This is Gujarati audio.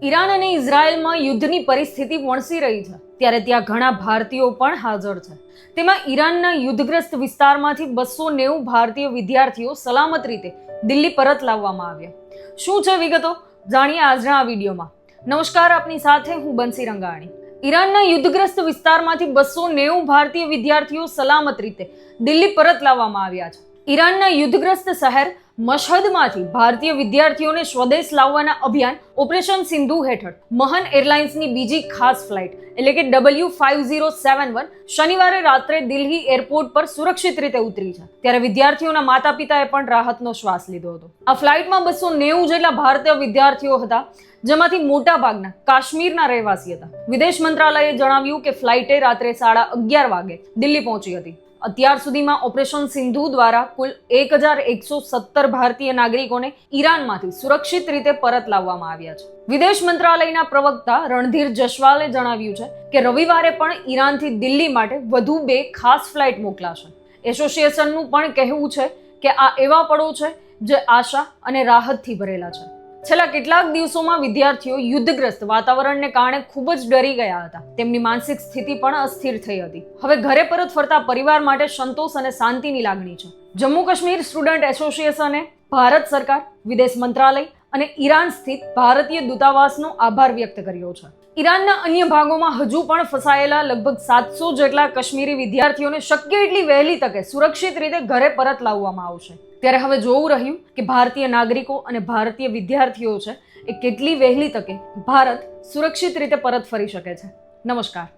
ઈરાન અને ઇઝરાયલમાં યુદ્ધની પરિસ્થિતિ વણસી રહી છે ત્યારે ત્યાં ઘણા ભારતીયો પણ હાજર છે। તેમાં ઈરાનના યુદ્ધગ્રસ્ત વિસ્તારમાંથી 290 ભારતીય વિદ્યાર્થીઓ સલામત રીતે દિલ્હી પરત લાવવામાં આવ્યા। શું છે વિગતો જાણીએ આજના આ વિડીયોમાં। નમસ્કાર, આપની સાથે હું બંસી રંગાણી। ઈરાનના યુદ્ધગ્રસ્ત વિસ્તારમાંથી 290 ભારતીય વિદ્યાર્થીઓ સલામત રીતે દિલ્હી પરત લાવવામાં આવ્યા છે। ઈરાનના યુદ્ધગ્રસ્ત શહેર મશહદમાંથી ભારતીય વિદ્યાર્થીઓને સ્વદેશ લાવવાના અભિયાન ઓપરેશન સિંધુ હેઠળ મહન એરલાઇન્સની બીજી ખાસ ફ્લાઇટ એટલે કે W5071 શનિવારે રાત્રે દિલ્હી એરપોર્ટ પર સુરક્ષિત રીતે ઉતરી છે। ત્યારે વિદ્યાર્થીઓના માતા પિતાએ પણ રાહતનો શ્વાસ લીધો હતો। આ ફ્લાઇટમાં 290 જેટલા ભારતીય વિદ્યાર્થીઓ હતા, જેમાંથી મોટા ભાગના કાશ્મીરના રહેવાસી હતા। વિદેશ મંત્રાલયે જણાવ્યું કે ફ્લાઇટે રાત્રે 11:30 વાગે દિલ્હી પહોંચી હતી। અત્યાર સુધીમાં ઓપરેશન સિંધુ દ્વારા કુલ 1117 ભારતીય નાગરિકોને ઈરાનમાંથી સુરક્ષિત રીતે પરત લાવવામાં આવ્યા છે। વિદેશ મંત્રાલયના પ્રવક્તા રણધીર જસવાલે જણાવ્યું છે કે રવિવારે પણ ઈરાનથી દિલ્હી માટે વધુ 2 ખાસ ફ્લાઇટ મોકલાશે। એસોસિએશનનું પણ કહેવું છે કે આ એવા પળો છે જે આશા અને રાહતથી ભરેલા છે। છેલ્લા કેટલાક દિવસોમાં વિદ્યાર્થીઓ યુદ્ધગ્રસ્ત વાતાવરણને કારણે ખૂબ જ ડરી ગયા હતા। તેમની માનસિક સ્થિતિ પણ અસ્થિર થઈ હતી। હવે ઘરે પરત ફરતા પરિવાર માટે સંતોષ અને શાંતિની લાગણી છે। જમ્મુ કાશ્મીર સ્ટુડન્ટ એસોસિએશને ભારત સરકાર, વિદેશ મંત્રાલય અને ઈરાન સ્થિત ભારતીય દૂતાવાસનો આભાર વ્યક્ત કર્યો છે। ઈરાનના અન્ય ભાગોમાં હજુ પણ ફસાયેલા લગભગ 700 જેટલા કાશ્મીરી વિદ્યાર્થીઓને શક્ય એટલી વહેલી તકે સુરક્ષિત રીતે ઘરે પરત લાવવામાં આવશે। ત્યારે હવે જોવું રહ્યું કે ભારતીય નાગરિકો અને ભારતીય વિદ્યાર્થીઓ છે એ કેટલી વહેલી તકે ભારત સુરક્ષિત રીતે પરત ફરી શકે છે। નમસ્કાર।